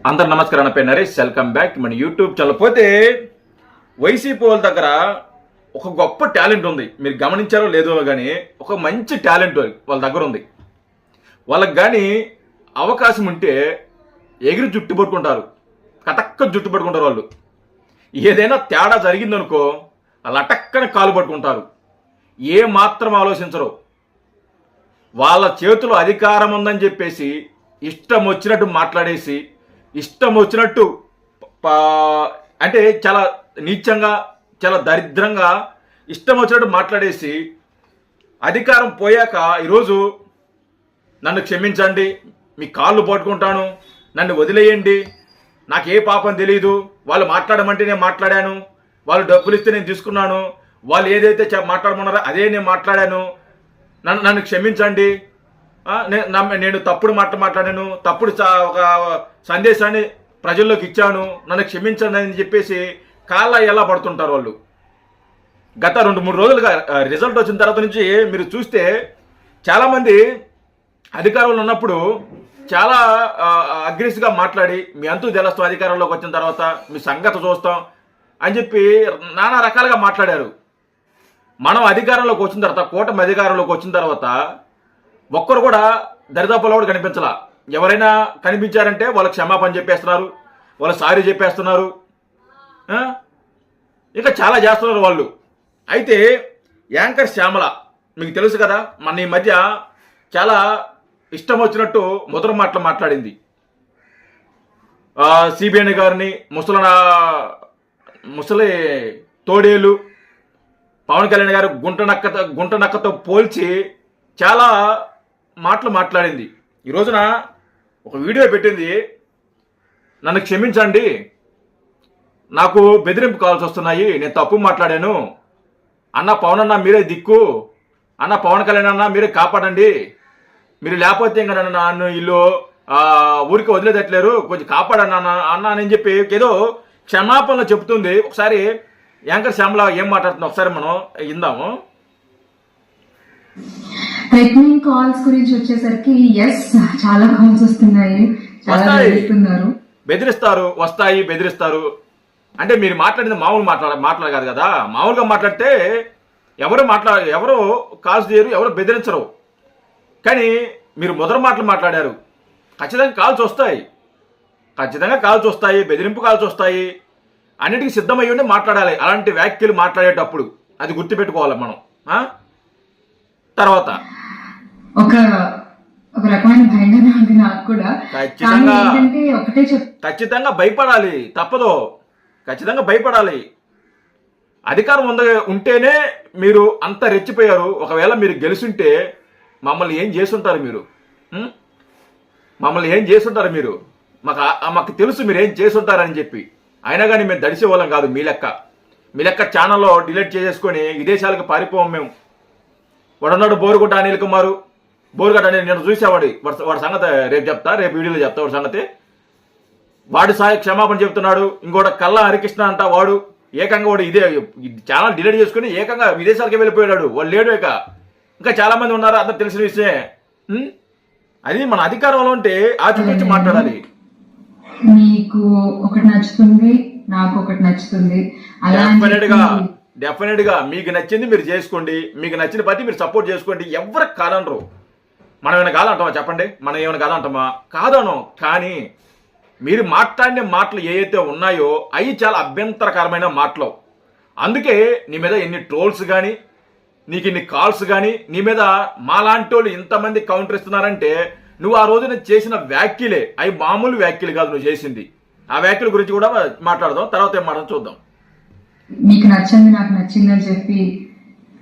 అందరు నమస్కారం. నా పేరు నరేష్. వెల్కమ్ బ్యాక్ మన యూట్యూబ్ ఛానల్. పోతే వైసీపీ వాళ్ళ దగ్గర ఒక గొప్ప టాలెంట్ ఉంది. మీరు గమనించారో లేదో కానీ ఒక మంచి టాలెంట్ వాళ్ళ దగ్గర ఉంది. వాళ్ళకి కానీ అవకాశం ఉంటే ఎగిరి జుట్టు పట్టుకుంటారు, కటక్క జుట్టు పట్టుకుంటారు. వాళ్ళు ఏదైనా తేడా జరిగిందనుకో వాళ్ళు అటక్కన కాలు పట్టుకుంటారు, ఏ మాత్రం ఆలోచించరు. వాళ్ళ చేతిలో అధికారం ఉందని చెప్పేసి ఇష్టం వచ్చినట్టు మాట్లాడేసి, ఇష్టం వచ్చినట్టు అంటే చాలా నీచంగా, చాలా దరిద్రంగా ఇష్టం వచ్చినట్టు మాట్లాడేసి అధికారం పోయాక ఈరోజు నన్ను క్షమించండి, మీ కాళ్ళు పట్టుకుంటాను, నన్ను వదిలేయండి, నాకు ఏ పాపం తెలియదు, వాళ్ళు మాట్లాడమంటే నేను మాట్లాడాను, వాళ్ళు డబ్బులు ఇస్తే నేను తీసుకున్నాను, వాళ్ళు ఏదైతే మాట్లాడమన్నారో అదే నేను మాట్లాడాను, నన్ను క్షమించండి, నేను తప్పుడు మాట్లాడాను, తప్పుడు ఒక సందేశాన్ని ప్రజల్లోకి ఇచ్చాను, నన్ను క్షమించండి అని చెప్పేసి కాళ్ళ ఎలా పడుతుంటారు వాళ్ళు. గత 2-3 రోజులుగా రిజల్ట్ వచ్చిన తర్వాత నుంచి మీరు చూస్తే చాలామంది అధికారంలో ఉన్నప్పుడు చాలా అగ్రెసివ్గా మాట్లాడి మీ అంతు తెలుస్తాం, అధికారంలోకి వచ్చిన తర్వాత మీ సంగతి చూస్తాం అని చెప్పి నానా రకాలుగా మాట్లాడారు. మనం అధికారంలోకి వచ్చిన తర్వాత, కూటమి అధికారంలోకి వచ్చిన తర్వాత ఒక్కరు కూడా దరిదాపులో కూడా కనిపించలా. ఎవరైనా కనిపించారంటే వాళ్ళకి క్షమాపణ చెప్పేస్తున్నారు, వాళ్ళు సారీ చెప్పేస్తున్నారు, ఇంకా చాలా చేస్తున్నారు వాళ్ళు. అయితే యాంకర్ శ్యామల మీకు తెలుసు కదా, మన ఈ మధ్య చాలా ఇష్టం వచ్చినట్టు ముద్ర మాట్లాడింది. సిబిఎన్ గారిని ముసలి తోడేలు పవన్ కళ్యాణ్ గారు గుంట నక్కతో పోల్చి చాలా మాట్లాడింది. ఈ రోజున ఒక వీడియో పెట్టింది, నన్ను క్షమించండి, నాకు బెదిరింపు కాల్స్ వస్తున్నాయి, నేను తప్పు మాట్లాడాను అన్న, పవన్ అన్న మీరే దిక్కు, అన్న పవన్ కళ్యాణ్ అన్న మీరే కాపాడండి, మీరు లేకపోతే ఇంకా నన్ను ఇల్లు ఊరికి వదిలేదట్లేరు, కొంచెం కాపాడన్న అన్న అని చెప్పి ఏదో క్షమాపణలు చెప్తుంది. ఒకసారి యాంకర్ శ్యామల ఏం మాట్లాడుతుందో ఒకసారి మనం ఇందాము. థ్రెటనింగ్ కాల్స్ గురించి వచ్చేసరికి చాలా కాల్స్ వస్తున్నాయి, బెదిరిస్తారు, వస్తాయి, బెదిరిస్తారు. అంటే మీరు మాట్లాడింది మామూలు మాట్లాడగారు కదా. మామూలుగా మాట్లాడితే ఎవరు కాల్స్ చేయరు, ఎవరు బెదిరించరు. కానీ మీరు మొదటి మాట్లాడారు, ఖచ్చితంగా కాల్స్ వస్తాయి, ఖచ్చితంగా కాల్స్ వస్తాయి, బెదిరింపు కాల్స్ వస్తాయి, అన్నిటికీ సిద్ధమయ్యి ఉండి మాట్లాడాలి. అలాంటి వ్యాఖ్యలు మాట్లాడేటప్పుడు అది గుర్తుపెట్టుకోవాలి మనం. తర్వాత ఒక రకమైన భయంగానే ఉంది నాకు కూడా. ఖచ్చితంగా భయపడాలి, తప్పదు, ఖచ్చితంగా భయపడాలి. అధికారం ఉంటేనే మీరు అంత రెచ్చిపోయారు. ఒకవేళ మీరు గెలుచుంటే మమ్మల్ని ఏం చేస్తుంటారు మీరు? మమ్మల్ని ఏం చేస్తుంటారు మీరు? మాకు తెలుసు మీరు ఏం చేస్తుంటారని చెప్పి. అయినా కానీ మేము దడిసే వాళ్ళం కాదు. మీ లెక్క ఛానల్లో డిలీట్ చేసేసుకొని విదేశాలకు పారిపోవం మేము. వాడున్నాడు బోరుగుడ్డ అనిల్ కుమారు, బోరుగడ్డ అనిల్, నేను చూసేవాడి వాడి సంగతి రేపు చెప్తా, రేపు వీడియోలో చెప్తా వాడి సంగతి. వాడి సాయి క్షమాపణ చెప్తున్నాడు. ఇంకోటి కల్లా హరికృష్ణ అంట, వాడు ఏకంగా వాడు ఇదే ఛానల్ డిలీట్ చేసుకుని ఏకంగా విదేశాలకి వెళ్ళిపోయాడు. వాడు లేడు. ఇంకా చాలా మంది ఉన్నారు, అందరు తెలిసిన విషయమే. అది మన అధికారంలో ఉంటే ఆచితూచి మాట్లాడాలి. నీకు ఒకటి నచ్చుతుంది, నాకు ఒకటి నచ్చుతుంది, డెఫినెట్ గా మీకు నచ్చింది మీరు చేసుకోండి, మీకు నచ్చిన పద్ధతి మీరు సపోర్ట్ చేసుకోండి. ఎవరికి కాదనరు. మనం ఏమైనా కాదంటామా చెప్పండి? మనం ఏమైనా కాదంటామా? కాదను. కానీ మీరు మాట్లాడిన మాటలు ఏవైతే ఉన్నాయో అవి చాలా అభ్యంతరకరమైన మాటలు. అందుకే నీ మీద ఎన్ని ట్రోల్స్ కానీ, నీకు ఇన్ని కాల్స్ కానీ, నీ మీద మాలాంటి వాళ్ళు ఇంతమంది కౌంటర్ ఇస్తున్నారంటే నువ్వు ఆ రోజున చేసిన వ్యాఖ్యలే. అవి మామూలు వ్యాఖ్యలు కాదు నువ్వు చేసింది. ఆ వ్యాఖ్యల గురించి కూడా మాట్లాడదాం, తర్వాత ఏం మాట చూద్దాం. మీకు నచ్చింది నాకు నచ్చింది అని చెప్పి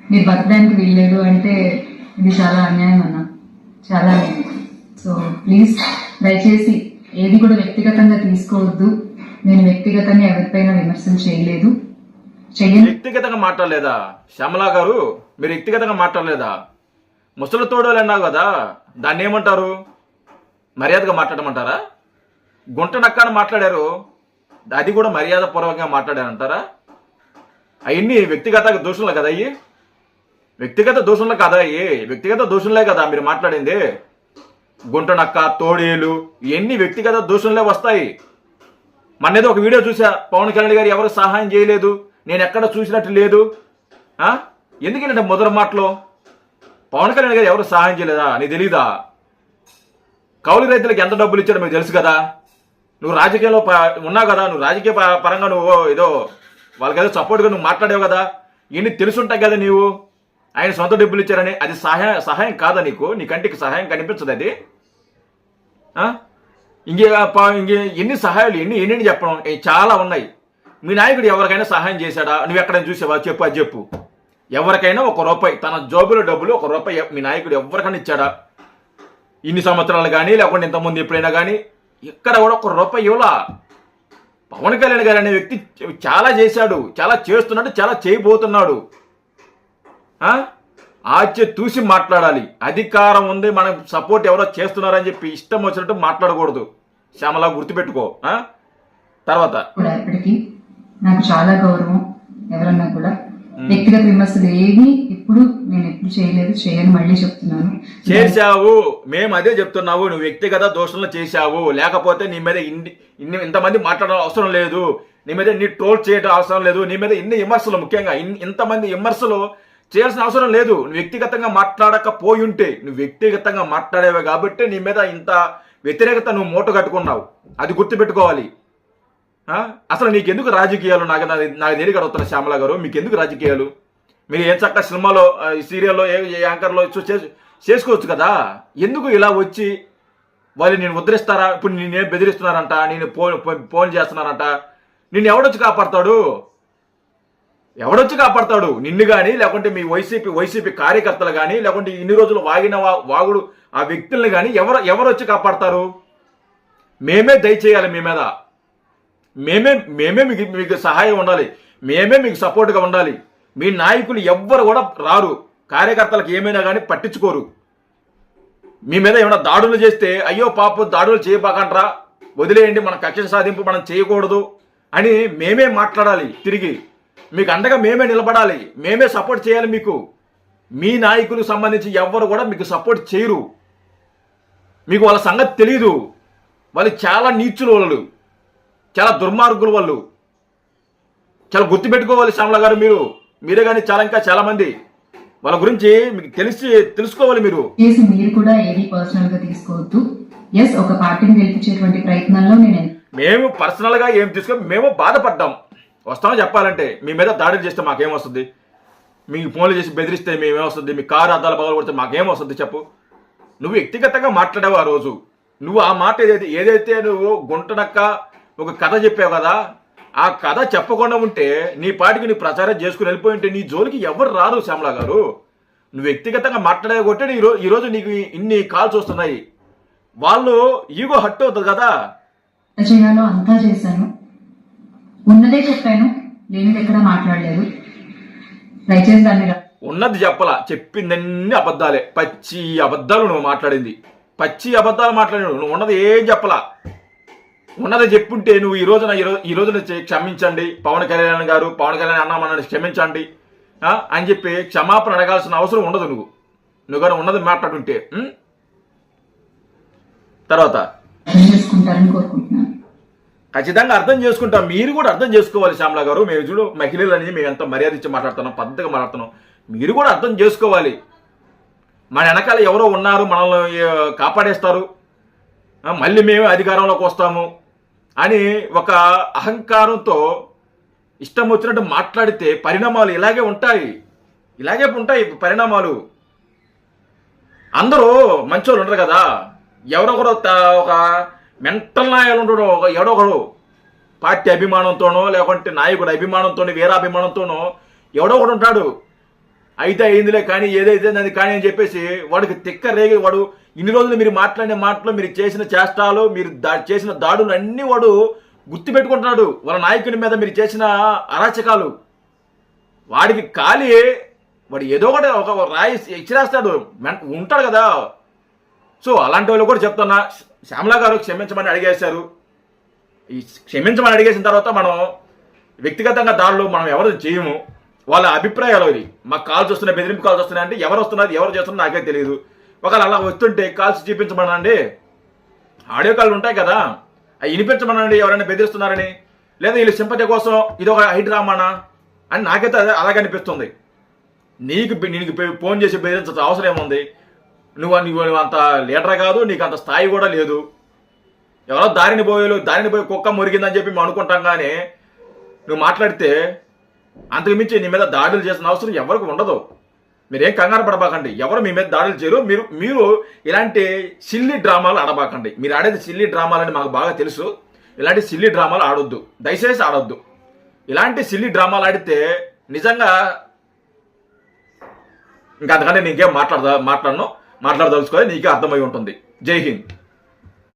మీరు బతకడానికి వీల్లేదు అంటే ఇది చాలా అన్యాయం అన్న, చాలా అన్యాయం. సో ప్లీజ్ దయచేసి ఏది కూడా వ్యక్తిగతంగా తీసుకోవద్దు. నేను వ్యక్తిగతంగా ఎవరిపైన విమర్శలు చేయలేదు. వ్యక్తిగతంగా మాట్లాడలేదా శ్యామలా గారు? మీరు వ్యక్తిగతంగా మాట్లాడలేదా? ముసలి తోడోలు అన్నావు కదా, దాన్ని ఏమంటారు? మర్యాదగా మాట్లాడమంటారా? గుంట నక్కని మాట్లాడారు, అది కూడా మర్యాద పూర్వకంగా మాట్లాడారంటారా? అవన్నీ వ్యక్తిగత దోషులే కదా, అయ్యి వ్యక్తిగత దోషులే కదా, వ్యక్తిగత దోషులే కదా మీరు మాట్లాడింది. గుంట నక్క, తోడేలు, ఇవన్నీ వ్యక్తిగత దోషులే వస్తాయి. మొన్నేదో ఒక వీడియో చూసా, పవన్ కళ్యాణ్ గారు ఎవరు సహాయం చేయలేదు, నేను ఎక్కడ చూసినట్టు లేదు. ఎందుకంటే మొదటి మాటలో పవన్ కళ్యాణ్ గారు ఎవరు సహాయం చేయలేదా? నీకు తెలీదా? కౌలు రైతులకు ఎంత డబ్బులు ఇచ్చాడో మీకు తెలుసు కదా. నువ్వు రాజకీయంలో ఉన్నావు కదా, నువ్వు రాజకీయ పరంగా నువ్వు ఏదో వాళ్ళకి ఏదో సపోర్ట్గా నువ్వు మాట్లాడావు కదా, ఇన్ని తెలుసుంటాయి కదా నీవు. ఆయన సొంత డబ్బులు ఇచ్చారని అది సహాయం కాదా నీకు? నీ కంటికి సహాయం కనిపించదు అది. ఇంకే ఎన్ని సహాయాలు ఎన్ని చెప్పడం చాలా ఉన్నాయి. మీ నాయకుడు ఎవరికైనా సహాయం చేశాడా? నువ్వు ఎక్కడైనా చూసావా? చెప్పు, అది చెప్పు. ఎవరికైనా ₹1 తన జోబులో డబ్బులు ₹1 మీ నాయకుడు ఎవరికైనా ఇచ్చాడా? ఇన్ని సంవత్సరాలు కానీ లేకుంటే ఇంతకుముందు ఎప్పుడైనా కానీ ఎక్కడ కూడా ₹1 ఇవ్వలా. పవన్ కళ్యాణ్ గారు అనే వ్యక్తి చాలా చేశాడు, చాలా చేస్తున్నాడు, చాలా చేయబోతున్నాడు. తూసి మాట్లాడాలి. అధికారం ఉంది, మనకు సపోర్ట్ ఎవరో చేస్తున్నారని చెప్పి ఇష్టం వచ్చినట్టు మాట్లాడకూడదు. శ్యామలా గుర్తుపెట్టుకో. తర్వాత ఇప్పటికీ నాకు చాలా గౌరవం. ఎవరన్నా కూడా వ్యక్తిగత విమర్శలు ఏవి ఇప్పుడు నేను ఎప్పుడు చేయను, మళ్ళీ చెప్తున్నాను. చేశావు, మేము అదే చెప్తున్నావు. నువ్వు వ్యక్తిగత దోషంలో చేశావు, లేకపోతే నీ మీద ఇంతమంది మాట్లాడడం అవసరం లేదు, నీ మీద ఇన్ని ట్రోల్ చేయడం అవసరం లేదు, నీ మీద ఇన్ని విమర్శలు, ముఖ్యంగా ఇంతమంది విమర్శలు చేయాల్సిన అవసరం లేదు. నువ్వు వ్యక్తిగతంగా మాట్లాడకపోయి ఉంటే, నువ్వు వ్యక్తిగతంగా మాట్లాడేవే కాబట్టి నీ మీద ఇంత వ్యతిరేకత నువ్వు మూట కట్టుకున్నావు. అది గుర్తుపెట్టుకోవాలి. అసలు నీకెందుకు రాజకీయాలు? నాకు తెలియక అడుగుతున్నా శ్యామల గారు, మీకు ఎందుకు రాజకీయాలు? మీరు ఏం చక్క సినిమాలో, సీరియల్లో, ఏ యాంకర్లో చేసుకోవచ్చు కదా. ఎందుకు ఇలా వచ్చి వాళ్ళు నేను ఉద్ధరిస్తారా? ఇప్పుడు నేనేం బెదిరిస్తున్నారంట, నేను ఫోన్ చేస్తున్నారంట. నిన్ను ఎవడొచ్చి కాపాడతాడు? నిన్ను కానీ, లేకుంటే మీ వైసీపీ కార్యకర్తలు కానీ, లేకుంటే ఇన్ని రోజులు వాగిన వాగుడు ఆ వ్యక్తుల్ని కానీ ఎవరు వచ్చి కాపాడతారు? మేమే దయచేయాలి మీ మీద. మేమే మీకు సహాయం ఉండాలి, మేమే మీకు సపోర్ట్గా ఉండాలి. మీ నాయకులు ఎవ్వరు కూడా రారు, కార్యకర్తలకు ఏమైనా కానీ పట్టించుకోరు. మీ మీద ఏమైనా దాడులు చేస్తే అయ్యో పాప దాడులు చేయబాకంట్రా, వదిలేయండి, మన కక్ష సాధింపు మనం చేయకూడదు అని మేమే మాట్లాడాలి. తిరిగి మీకు అండగా మేమే నిలబడాలి, మేమే సపోర్ట్ చేయాలి మీకు. మీ నాయకులకు సంబంధించి ఎవ్వరు కూడా మీకు సపోర్ట్ చేయరు. మీకు వాళ్ళ సంగతి తెలీదు. వాళ్ళు చాలా నీచులు, వాళ్ళు చాలా దుర్మార్గులు, వాళ్ళు చాలా గుర్తుపెట్టుకోవాలి. శ్యామల గారు మీరే కానీ ఇంకా చాలా మంది వాళ్ళ గురించి మీకు తెలుసుకోవాలి. మీరు కూడా ఏది పర్సనల్ గా తీసుకోవద్దు. ఒక పార్టీని గెలిపించేటువంటి ప్రయత్నంలో మేము పర్సనల్ గా ఏం మేము బాధపడ్డాం. వస్తామని చెప్పాలంటే మీ మీద దాడులు చేస్తే మాకేమొస్తుంది? మీకు ఫోన్లు చేసి బెదిరిస్తే మేమేమొస్తుంది? మీ కారు అద్దాలు పగలు కొడితే మాకేమొస్తుంది చెప్పు? నువ్వు వ్యక్తిగతంగా మాట్లాడావు ఆ రోజు. నువ్వు ఆ మాట ఏదైతే నువ్వు గుంటనక్క ఒక కథ చెప్పావు కదా, ఆ కథ చెప్పకుండా ఉంటే నీ పాటికి నీ ప్రచారం చేసుకుని వెళ్ళిపోయి ఉంటే నీ జోలికి ఎవరు రారు. శ్యామల గారు, నువ్వు వ్యక్తిగతంగా మాట్లాడే కొట్టే ఈరోజు నీకు ఇన్ని కాల్స్ వస్తున్నాయి. వాళ్ళు ఈగో హట్ అవుతుంది కదా. చేయాలో అంతా చేశాను, ఉన్నదే చెప్పాను, లేనిది ఎక్కడ మాట్లాడలేదు. దయచేసి దాన్ని ఉన్నది చెప్పలా, చెప్పిందన్నీ అబద్ధాలే, పచ్చి అబద్ధాలు నువ్వు మాట్లాడింది, పచ్చి అబద్ధాలు మాట్లాడినావు. నువ్వు ఉన్నది ఏం చెప్పలా. ఉన్నది చెప్పుంటే నువ్వు ఈ రోజున క్షమించండి పవన్ కళ్యాణ్ గారు, పవన్ కళ్యాణ్ అన్నామన్నాడు క్షమించండి అని చెప్పి క్షమాపణ అడగాల్సిన అవసరం ఉండదు. నువ్వు కానీ ఉన్నది మాట్లాడుంటే. తర్వాత ఖచ్చితంగా అర్థం చేసుకుంటాం. మీరు కూడా అర్థం చేసుకోవాలి శ్యామల గారు. మేము చూడు మహిళలు అనేది మేము ఎంత మర్యాద ఇచ్చి మాట్లాడుతున్నాం, పద్ధతిగా మాట్లాడుతున్నాం. మీరు కూడా అర్థం చేసుకోవాలి. మన వెనకాల ఎవరో ఉన్నారు, మనల్ని కాపాడేస్తారు, మళ్ళీ మేము అధికారంలోకి వస్తాము అని ఒక అహంకారంతో ఇష్టం వచ్చినట్టు మాట్లాడితే పరిణామాలు ఇలాగే ఉంటాయి పరిణామాలు. అందరూ మంచోళ్ళు ఉండరు కదా. ఎవరొకరు ఒక మెంటల్ నాయాలు ఉంటాడు, ఎవడొకడు పార్టీ అభిమానంతోనో లేకుంటే నాయకుడు అభిమానంతోనో వీరాభిమానంతోనో ఎవడో ఒకడు ఉంటాడు. అయితే అయిందిలే కానీ ఏదైతే అది కానీ అని చెప్పేసి వాడికి తిక్క రేగి వాడు ఇన్ని రోజులు మీరు మాట్లాడిన మాటలు, మీరు చేసిన చేష్టాలు, మీరు చేసిన దాడులు అన్నీ వాడు గుర్తుపెట్టుకుంటున్నాడు. వాళ్ళ నాయకుని మీద మీరు చేసిన అరాచకాలు వాడికి ఖాళీ, వాడు ఏదో ఒకటి ఒక రాయి ఇచ్చిరేస్తాడు, ఉంటాడు కదా. సో అలాంటి వాళ్ళు కూడా చెప్తున్నా, శ్యామల గారు క్షమించమని అడిగేశారు. ఈ క్షమించమని అడిగేసిన తర్వాత మనం వ్యక్తిగతంగా దాడులు మనం ఎవరు చేయము. వాళ్ళ అభిప్రాయాలు ఇది. మాకు కాల్స్ వస్తున్నాయి, బెదిరింపు కాల్స్ వస్తున్నాయి అంటే ఎవరు వస్తున్నారు, ఎవరు చేస్తున్నారు నాకే తెలియదు. ఒకవేళ అలా వస్తుంటే కాల్స్ చూపించమనండి, ఆడియో కాల్ ఉంటాయి కదా, అవి వినిపించమనండి ఎవరైనా బెదిరిస్తున్నారని, లేదా వీళ్ళు సింపతి కోసం ఇది ఒక హై డ్రామానా అని నాకైతే అలాగే అనిపిస్తుంది. నీకు ఫోన్ చేసి బెదిరించాల్సిన అవసరం ఏముంది? నువ్వు అంత లీడర్ కాదు, నీకు అంత స్థాయి కూడా లేదు. ఎవరో దారిని పోయి కుక్క మురిగిందని చెప్పి మేము అనుకుంటాం, కానీ నువ్వు మాట్లాడితే అంతకు మించి నీ మీద దాడులు చేసిన అవసరం ఎవరికి ఉండదు. మీరేం కంగారు పడబాకండి, ఎవరు మీ మీద దాడులు చేయరు. మీరు ఇలాంటి సిల్లీ డ్రామాలు ఆడబాకండి. మీరు ఆడేది సిల్లీ డ్రామాలని మాకు బాగా తెలుసు. ఇలాంటి సిల్లీ డ్రామాలు ఆడొద్దు, దయచేసి ఆడొద్దు. ఇలాంటి సిల్లీ డ్రామాలు ఆడితే నిజంగా ఇంకా అంతకంటే నీకేం మాట్లాడదలుచుకోవాలి, నీకే అర్థమై ఉంటుంది. జై హింద్.